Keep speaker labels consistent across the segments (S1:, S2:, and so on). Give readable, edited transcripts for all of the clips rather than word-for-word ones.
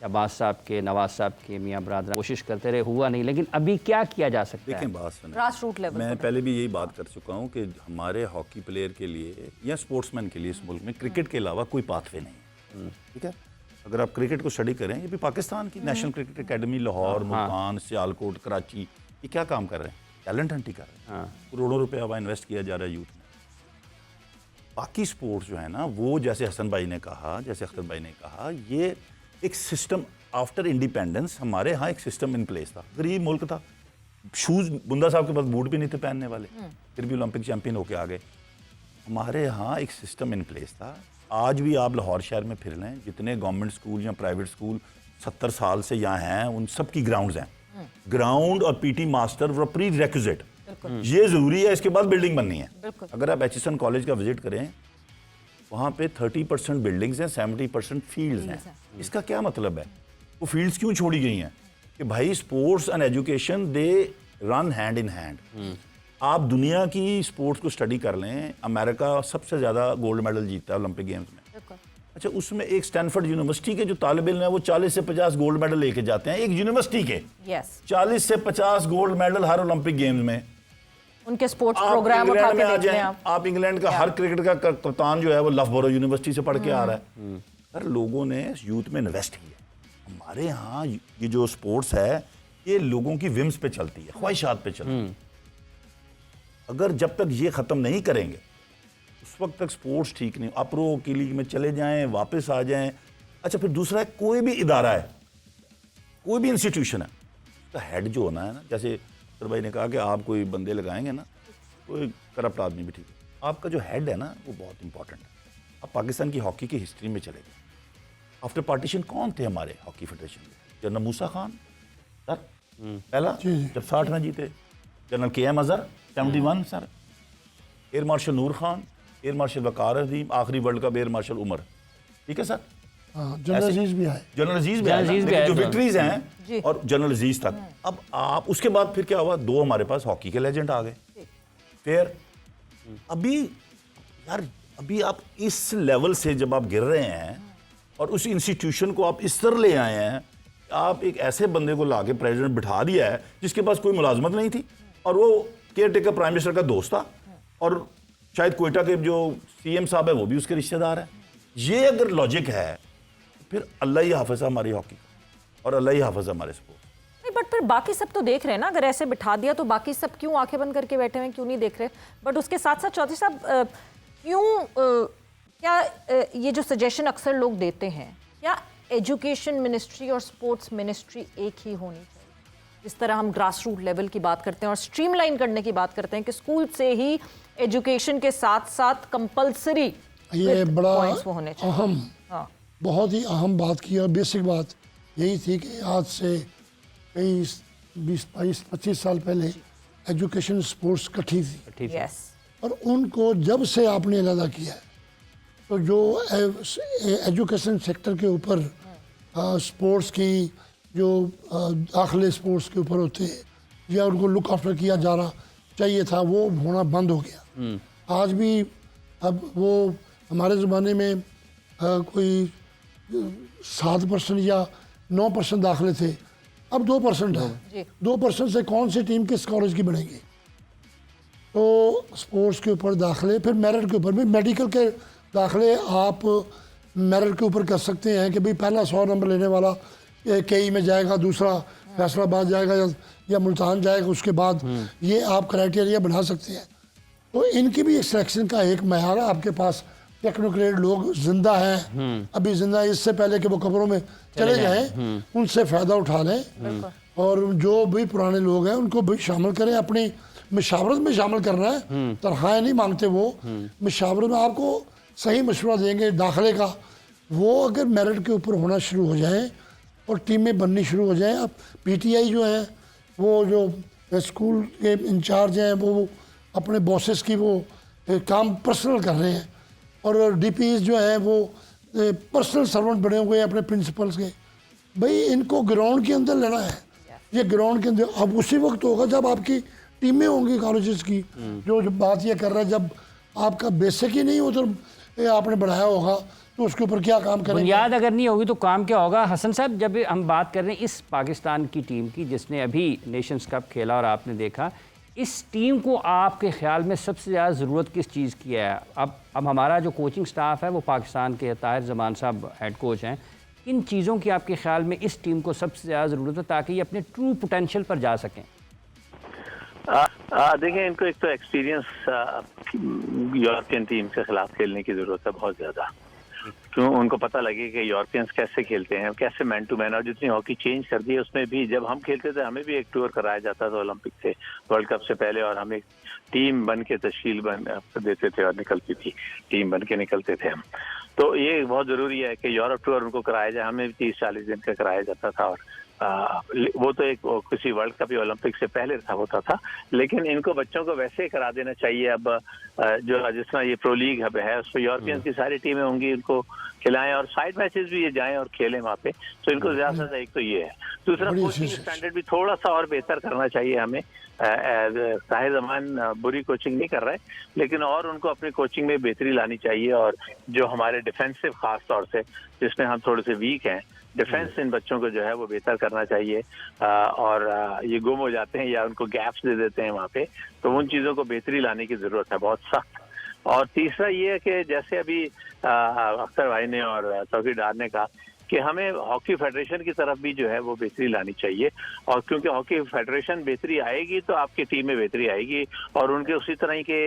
S1: अब्बास साहब के, नवाज साहब के, मियाँ बरादर कोशिश करते रहे, हुआ नहीं, लेकिन अभी क्या किया जा सकता है?
S2: देखें, बात सुनें,
S3: ग्रास रूट लेवल
S2: मैं पहले भी यही बात कर चुका हूँ कि हमारे हॉकी प्लेयर के लिए या स्पोर्ट्समैन के लिए इस मुल्क में क्रिकेट के अलावा कोई पाथवे नहीं है। ठीक है, अगर आप क्रिकेट को स्टडी करें, ये भी पाकिस्तान की national cricket academy Lahore, Multan, Sialkot, Karachi, ये क्या काम कर रहे हैं? टैलेंट हंटिंग कर रहे हैं। करोड़ों रुपए अब इन्वेस्ट किया जा रहा है यूथ में। बाकी स्पोर्ट्स जो है ना, वो जैसे हसन भाई ने कहा, जैसे अख्तर भाई ने कहा, ये एक सिस्टम आफ्टर इंडिपेंडेंस हमारे यहाँ एक सिस्टम इन प्लेस था। गरीब मुल्क था, शूज़ बुंदा साहब के पास बूट भी नहीं थे पहनने वाले, फिर भी ओलंपिक चैंपियन होके आ गए। हमारे यहाँ एक सिस्टम इन प्लेस था। आज भी आप लाहौर शहर में फिर लें, जितने गवर्नमेंट स्कूल या प्राइवेट स्कूल 70 साल से यहाँ हैं, उन सब की ग्राउंड्स हैं। ग्राउंड और पीटी मास्टर वो प्री रेक्विजिट, ये ज़रूरी है, इसके बाद बिल्डिंग बननी है। अगर आप एचएसएन कॉलेज का विजिट करें, वहाँ पे 30% बिल्डिंग्स हैं, 70% फील्ड्स हैं। इसका क्या मतलब है? वो फील्ड्स क्यों छोड़ी गई हैं? कि भाई sports and education they run hand in hand. आप दुनिया की स्पोर्ट्स को स्टडी कर लें, अमेरिका सबसे ज़्यादा गोल्ड मेडल जीतता है ओलंपिक गेम्स में। अच्छा, उसमें एक स्टैनफोर्ड यूनिवर्सिटी के जो तालिब इल्म है वो 40 से 50 गोल्ड मेडल लेके जाते हैं, एक यूनिवर्सिटी के। 40 से 50 गोल्ड मेडल हर ओलंपिक गेम्स में।
S3: उनके स्पोर्ट्स प्रोग्राम उठा के देख लें
S2: आप इंग्लैंड का हर क्रिकेट का कप्तान जो है वो लफबोरो यूनिवर्सिटी से पढ़ के आ रहा है। हर लोगों ने यूथ में इन्वेस्ट किया। हमारे यहाँ ये जो स्पोर्ट्स है, ये लोगों की विम्स पे चलती है, ख्वाहिशात पे चलती है। अगर जब तक ये ख़त्म नहीं करेंगे, उस वक्त तक स्पोर्ट्स ठीक नहीं। आप प्रो की लीग में चले जाएं, वापस आ जाएं। अच्छा, फिर दूसरा है, कोई भी इदारा है, कोई भी इंस्टीट्यूशन है, उसका हेड जो होना है ना, जैसे सर भाई ने कहा कि आप कोई बंदे लगाएंगे ना, कोई करप्ट आदमी भी ठीक है, आपका जो हेड है ना, वो बहुत इंपॉर्टेंट है। आप पाकिस्तान की हॉकी की हिस्ट्री में चले गए, आफ्टर पार्टीशन कौन थे हमारे हॉकी फेडरेशन में? जनरल मूसा खान सर पहला, जब 60 में जीते। General KM Azhar 71 sir, air marshal Nur Khan, air marshal Waqar Azim, आखिरी world cup air marshal Umar. ठीक है सर,
S4: जनरल अजीज भी आए,
S2: जनरल अजीज भी आए, जो विक्ट्रीज हैं, और जनरल अजीज तक। अब आप उसके बाद फिर क्या हुआ? 2 हमारे पास हॉकी के लेजेंड आ गए। फिर अभी यार, अभी आप इस लेवल से जब आप गिर रहे हैं और उस इंस्टीट्यूशन को आप इस तरह ले आए हैं, आप एक ऐसे बंदे को लाके प्रेसिडेंट बिठा दिया है जिसके पास कोई मुलाजमत नहीं थी, और वो केयर टेकर प्राइम मिनिस्टर का दोस्त था, और शायद कोयटा के जो CM साहब है वो भी उसके रिश्तेदार हैं। ये अगर लॉजिक है, फिर अल्लाह ही हाफ़िज़ है हमारी हॉकी और अल्लाह ही हाफ़िज़ है हमारे स्पोर्ट।
S3: नहीं, बट फिर बाकी सब तो देख रहे हैं ना। अगर ऐसे बिठा दिया तो बाकी सब क्यों आंखें बंद करके बैठे हैं, क्यों नहीं देख रहे? बट उसके साथ साथ चौधरी साहब, क्यों क्या ये जो सजेशन अक्सर लोग देते हैं, क्या एजुकेशन मिनिस्ट्री और स्पोर्ट्स मिनिस्ट्री एक ही होनी चाहिए? जिस तरह हम ग्रास रूट लेवल की बात करते हैं और स्ट्रीमलाइन करने की बात करते हैं कि स्कूल से ही एजुकेशन के साथ साथ कंपलसरी
S4: ये बड़ा
S3: होने चाहिए।
S4: अहम, बहुत ही अहम बात की, और बेसिक बात यही थी कि आज से कई 20-22-25 साल पहले एजुकेशन स्पोर्ट्स इकट्ठी थी, और उनको जब से आपने अलग किया है, तो जो एजुकेशन सेक्टर के ऊपर स्पोर्ट्स की जो दाखिले स्पोर्ट्स के ऊपर होते हैं या उनको लुक आफ्टर किया जा रहा चाहिए था, वो होना बंद हो गया। आज भी अब वो हमारे ज़माने में कोई 7% या 9% दाखिले थे, अब 2% है। 2% से कौन सी टीम किस कॉलेज की बनेगी? तो स्पोर्ट्स के ऊपर दाखिले, फिर मेरिट के ऊपर भी, मेडिकल के दाखिले आप मेरिट के ऊपर कर सकते हैं कि भाई पहला 100 नंबर लेने वाला KE में जाएगा, दूसरा फैसलाबाद जाएगा या मुल्तान जाएगा, उसके बाद ये आप क्राइटेरिया बना सकते हैं। तो इनकी भी सिलेक्शन का एक मैयार है। आपके पास टेक्नोक्रेट लोग जिंदा हैं, अभी जिंदा, इससे पहले कि वो कब्रों में चले जाएं, उनसे फ़ायदा उठा लें, और जो भी पुराने लोग हैं उनको भी शामिल करें, अपनी मशावरत में शामिल करना है। तनख्वाहें नहीं मांगते वो, मशावरत में आपको सही मशवरा देंगे दाखिले का। वो अगर मेरिट के ऊपर होना शुरू हो जाए और टीमें बननी शुरू हो जाएं। अब PTI जो हैं, वो जो स्कूल के इंचार्ज हैं, वो अपने बॉसेस की वो काम पर्सनल कर रहे हैं, और DPs जो हैं वो पर्सनल सर्वेंट बने हुए हैं अपने प्रिंसिपल्स के। भाई इनको ग्राउंड के अंदर लेना है, ये ग्राउंड के अंदर अब उसी वक्त होगा जब आपकी टीमें होंगी कॉलेजेस की। जो बात ये कर रहा है, जब आपका बेसिक ही नहीं हो तो आपने बढ़ाया होगा, तो उसके ऊपर क्या काम करेंगे?
S1: बुनियाद अगर नहीं होगी तो काम क्या होगा? हसन साहब, जब हम बात कर रहे हैं इस पाकिस्तान की टीम की जिसने अभी नेशंस कप खेला और आपने देखा, इस टीम को आपके ख्याल में सबसे ज़्यादा ज़रूरत किस चीज़ की है? अब हमारा जो कोचिंग स्टाफ है वो पाकिस्तान के ताहिर ज़मान साहब हेड कोच हैं, किन चीज़ों की आपके ख्याल में इस टीम को सबसे ज़्यादा ज़रूरत है ताकि ये अपने ट्रू पोटेंशियल पर जा सकें?
S5: देखिए, इनको एक तो एक्सपीरियंस यूरोपियन टीम के खिलाफ खेलने की ज़रूरत है बहुत ज़्यादा, क्यों उनको पता लगे कि यूरोपियंस कैसे खेलते हैं, कैसे मैन टू मैन। और जितनी हॉकी चेंज कर दी है उसमें भी, जब हम खेलते थे हमें भी एक टूर कराया जाता था ओलंपिक से, वर्ल्ड कप से पहले, और हम एक टीम बन के तशकील बन देते थे और निकलती थी, टीम बन के निकलते थे हम। तो ये बहुत ज़रूरी है कि यूरोप टूर उनको कराया जाए। हमें भी 30-40 दिन का कराया जाता था, और वो तो एक किसी वर्ल्ड कप या ओलंपिक से पहले था होता था, लेकिन इनको बच्चों को वैसे ही करा देना चाहिए। अब जो जिस तरह ये प्रो लीग अब है उसमें यूरोपियंस की सारी टीमें होंगी, इनको खिलाएं और साइड मैचेस भी ये जाएं और खेलें वहाँ पे, तो इनको ज़्यादा से ज़्यादा एक तो ये है। दूसरा, कोचिंग स्टैंडर्ड भी थोड़ा सा और बेहतर करना चाहिए हमें। ताहिर ज़मान बुरी कोचिंग नहीं कर रहा है, लेकिन और उनको अपनी कोचिंग में बेहतरी लानी चाहिए। और जो हमारे डिफेंसिव खास तौर से जिसमें हम थोड़े से वीक हैं, डिफेंस इन बच्चों को जो है वो बेहतर करना चाहिए। और ये गुम हो जाते हैं या उनको गैप्स दे देते हैं वहाँ पे, तो उन चीज़ों को बेहतरी लाने की ज़रूरत है बहुत सख्त। और तीसरा ये है कि जैसे अभी अख्तर भाई ने और चौकीदार ने कहा कि हमें हॉकी फेडरेशन की तरफ भी जो है वो बेहतरी लानी चाहिए, और क्योंकि हॉकी फेडरेशन बेहतरी आएगी तो आपकी टीम में बेहतरी आएगी, और उनके उसी तरह के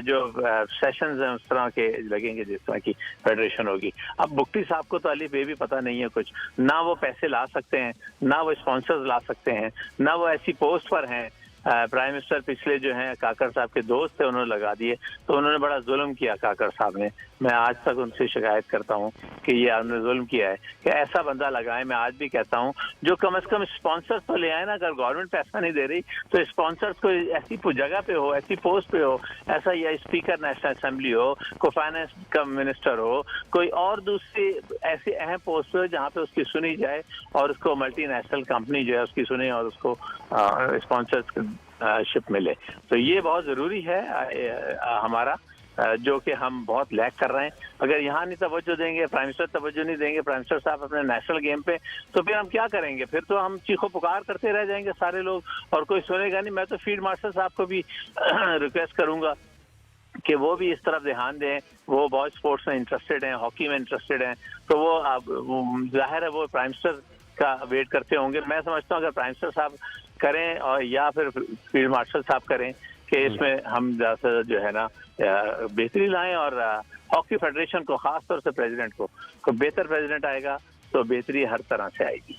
S5: जो सेशंस हैं उस तरह के लगेंगे जिस तरह की फेडरेशन होगी। अब बुक्टी साहब को तो अली भी पता नहीं है कुछ, ना वो पैसे ला सकते हैं, ना वो स्पॉन्सर्स ला सकते हैं, ना वो ऐसी पोस्ट पर हैं। प्राइम मिनिस्टर पिछले जो हैं काकर साहब के दोस्त थे, उन्होंने लगा दिए, तो उन्होंने बड़ा जुल्म किया काकर साहब ने। मैं आज तक उनसे शिकायत करता हूं कि ये उन्होंने जुल्म किया है कि ऐसा बंदा लगाए। मैं आज भी कहता हूं जो कम से कम स्पॉन्सर्स तो ले आए ना, अगर गवर्नमेंट पैसा नहीं दे रही तो स्पॉन्सर्स को ऐसी जगह पे हो, ऐसी पोस्ट पे हो, ऐसा या स्पीकर नेशनल असेंबली हो, कोई फाइनेंस का मिनिस्टर हो, कोई और दूसरी ऐसी अहम पोस्ट हो जहाँ पे उसकी सुनी जाए और उसको मल्टीनेशनल कंपनी जो है उसकी सुने और उसको स्पॉन्सरशिप मिले। तो ये बहुत ज़रूरी है हमारा, जो कि हम बहुत लैक कर रहे हैं। अगर यहाँ नहीं तवज्जो देंगे, प्राइम मिनिस्टर तवज्जो नहीं देंगे, प्राइम मिनिस्टर साहब अपने नेशनल गेम पे, तो फिर हम क्या करेंगे? फिर तो हम चीखो पुकार करते रह जाएंगे सारे लोग और कोई सुनेगा नहीं। मैं तो फील्ड मार्शल साहब को भी रिक्वेस्ट करूंगा कि वो भी इस तरफ ध्यान दें। वो बहुत स्पोर्ट्स में इंटरेस्टेड हैं, हॉकी में इंटरेस्टेड हैं, तो वो जाहिर है वो प्राइम मिनिस्टर का वेट करते होंगे। मैं समझता हूँ अगर प्राइम मिनिस्टर साहब करें और या फिर फील्ड मार्शल साहब करें कि इसमें हम ज़्यादा जो है ना बेहतरी लाएं, और हॉकी फेडरेशन को खास तौर से प्रेसिडेंट को बेहतर प्रेसिडेंट आएगा तो बेहतरी हर तरह से आएगी।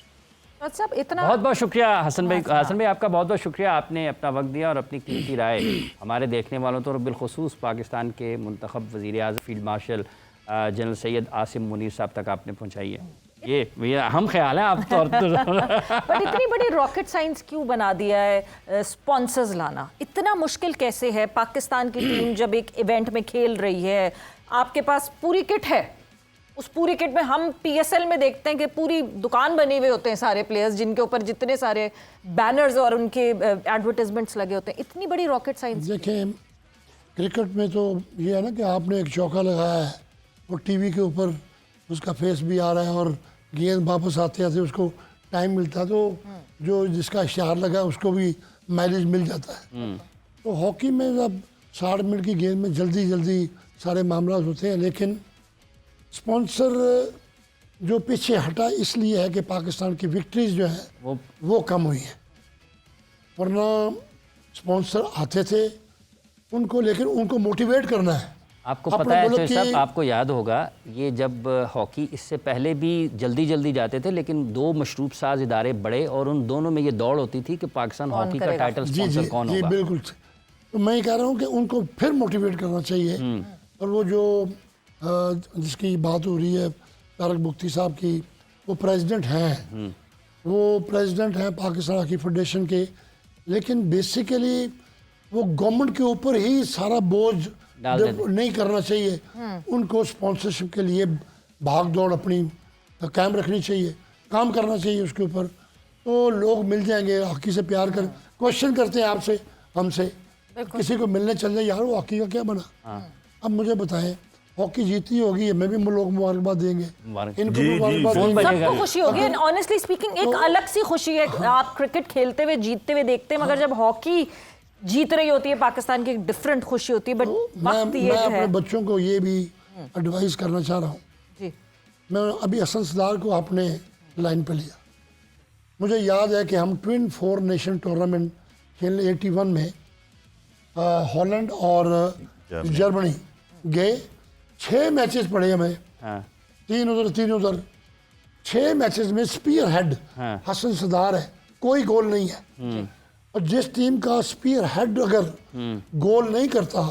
S3: सब इतना
S1: बहुत बहुत शुक्रिया हसन भाई। हसन भाई आपका बहुत बहुत शुक्रिया, आपने अपना वक्त दिया और अपनी कीमती राय हमारे देखने वालों तो बिलखुसूस पाकिस्तान के मुंतखब वज़ीर आज़म field marshal general Syed Asim Munir साहब तक आपने पहुँचाई है। ये भैया हम ख्याल है आप तौर
S3: पर इतनी बड़ी रॉकेट साइंस क्यों बना दिया है स्पॉन्सर्स लाना? इतना मुश्किल कैसे है? पाकिस्तान की टीम जब एक इवेंट में खेल रही है, आपके पास पूरी किट है, उस पूरी किट में हम PSL में देखते हैं कि पूरी दुकान बने हुए होते हैं सारे प्लेयर्स, जिनके ऊपर जितने सारे बैनर्स और उनके एडवर्टाइजमेंट्स लगे होते हैं। इतनी बड़ी रॉकेट साइंस
S4: देखें, क्रिकेट में तो ये है ना कि आपने एक चौका लगाया है और टीवी के ऊपर उसका फेस भी आ रहा है और गेंद वापस आते आते उसको टाइम मिलता है, तो जो जिसका इश्तिहार लगा उसको भी माइलेज मिल जाता है। तो हॉकी में अब 60 मिनट की गेंद में जल्दी जल्दी सारे मामला होते हैं, लेकिन स्पॉन्सर जो पीछे हटा इसलिए है कि पाकिस्तान की विक्ट्रीज जो है वो कम हुई है। वरना स्पॉन्सर आते थे उनको, लेकिन उनको मोटिवेट करना है।
S1: आपको पता है चौधरी साहब, आपको याद होगा ये जब हॉकी इससे पहले भी जल्दी जल्दी जाते थे, लेकिन दो मशरूब साज इदारे बड़े और उन दोनों में ये दौड़ होती थी कि पाकिस्तान हॉकी का टाइटल स्पॉन्सर कौन होगा।
S4: जी बिल्कुल। तो मैं कह रहा हूँ कि उनको फिर मोटिवेट करना चाहिए। और वो जो जिसकी बात हो रही है तारक बुख्ती साहब की, वो प्रेसिडेंट हैं, वो प्रेसिडेंट हैं पाकिस्तान हॉकी फेडरेशन के, लेकिन बेसिकली वो गवर्नमेंट के ऊपर ही सारा बोझ नहीं करना चाहिए। उनको स्पॉन्सरशिप के लिए भाग दौड़ अपनी कायम रखनी चाहिए, काम करना चाहिए उसके ऊपर, तो लोग मिल जाएंगे। हॉकी से प्यार कर क्वेश्चन करते हैं आपसे, हमसे, किसी को मिलने चल जाए, यार वो हॉकी का क्या बना। अब मुझे बताएं, हॉकी जीती होगी, हमें भी लोग मुबारकबाद देंगे,
S1: मुबारक।
S4: इनको
S2: जी, जी,
S4: मुबारकबाद
S2: फोन
S4: देंगे।
S1: बजेगा।
S3: सबको खुशी होगी। ऑनेस्टली स्पीकिंग एक अलग सी खुशी है। आप क्रिकेट खेलते हुए जीतते हुए देखते हैं, मगर जब हॉकी जीत रही होती है पाकिस्तान की, एक डिफरेंट खुशी होती है। बट वक्त ये
S4: मैं
S3: जो
S4: अपने
S3: है
S4: बच्चों को ये भी एडवाइस करना चाह रहा हूँ।
S3: जी
S4: मैं अभी हसन सदार को अपने लाइन पे लिया। मुझे याद है कि हम ट्विन 4 नेशन टूर्नामेंट खेलने 81 में हॉलैंड और जर्मनी गए। 6 मैचेस पड़े हमें,
S1: हाँ
S4: 3 उधर 6 मैचेस में स्पीयर हेड
S1: हाँ।
S4: हसन सदार है, कोई गोल नहीं है। और जिस टीम का स्पीयर हेड अगर गोल नहीं करता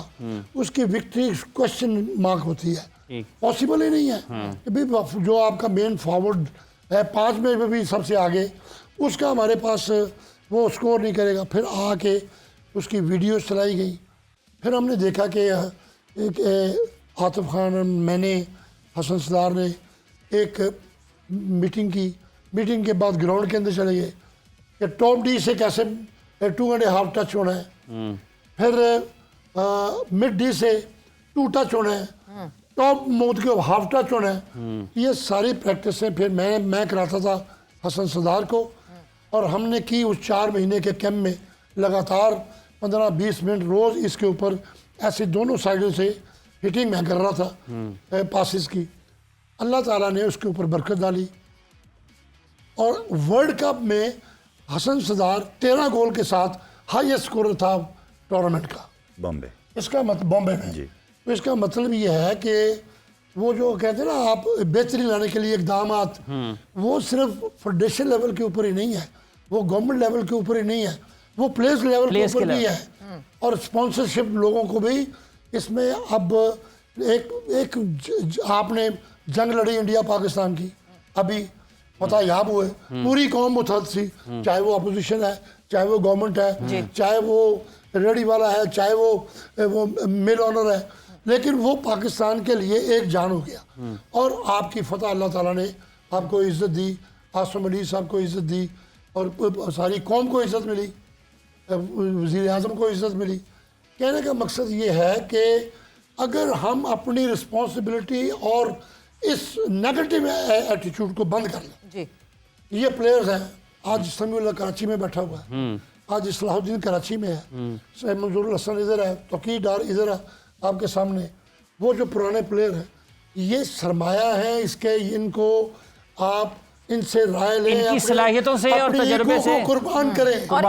S4: उसकी विक्ट्री क्वेश्चन मार्क होती है,
S1: ठीक।
S4: पॉसिबल ही नहीं है कि भाई जो आपका मेन फॉरवर्ड है 5 में भी सबसे आगे, उसका हमारे पास वो स्कोर नहीं करेगा। फिर आके उसकी वीडियो चलाई गई। फिर हमने देखा कि एक आतिफ खान, मैंने, हसन सदार ने एक मीटिंग की। मीटिंग के बाद ग्राउंड के अंदर चले गए कि टॉप डी से कैसे 2.5 टच होना है, फिर मिड डी से 2 टच होना है, टॉप मोड के हाफ टच होना है। ये सारी प्रैक्टिस है फिर मैं कराता था हसन सदार को, और हमने की उस 4 महीने के कैंप में लगातार 15-20 मिनट रोज़ इसके ऊपर ऐसे दोनों साइडों से हिटिंग मैं कर रहा था पासिस की। अल्लाह ताला ने उसके ऊपर बरकत डाली और वर्ल्ड कप में हसन सदार 13 गोल के साथ हाईएस्ट स्कोरर था टूर्नामेंट का,
S2: बॉम्बे।
S4: इसका मतलब बॉम्बे में।
S2: जी।
S4: तो इसका मतलब ये है कि वो जो कहते हैं ना आप बेहतरी लाने के लिए इकदाम, वो सिर्फ फेडरेशन लेवल के ऊपर ही नहीं है, वो गवर्नमेंट लेवल के ऊपर ही नहीं है, वो प्लेस लेवल के ऊपर भी है। और स्पॉन्सरशिप लोगों को भी इसमें अब आपने जंग लड़ी इंडिया पाकिस्तान की, अभी पता याब हुए, पूरी कौम मुतहद थी, चाहे वो अपोजिशन है, चाहे वो गवर्नमेंट है, चाहे वो रेडी वाला है, चाहे वो मिल ऑनर है, लेकिन वो पाकिस्तान के लिए एक जान हो गया। और आपकी फतह अल्लाह ताला ने आपको इज़्ज़त दी, आसम अली साहब को इज़्ज़त दी, और सारी कौम को इज़्ज़त मिली, वज़ीर आज़म को इज़्ज़त मिली। कहने का मकसद ये है कि अगर हम अपनी रिस्पॉन्सिबिलिटी और इस नेगेटिव एटीट्यूड को बंद कर लें।
S3: जी
S4: ये प्लेयर्स हैं, आज समीउल्लाह कराची में बैठा हुआ है, आज इस्लाहुद्दीन कराची में है, मंजूर हसन इधर है, तौकीर डार इधर है आपके सामने। वो जो पुराने प्लेयर हैं ये सरमाया है, इसके इनको आप इनसे राय लें,
S1: इनकी सलाहियतों से और
S4: अपनी
S1: तजर्बे
S4: ईगो को
S1: से
S4: कुर्बान करें।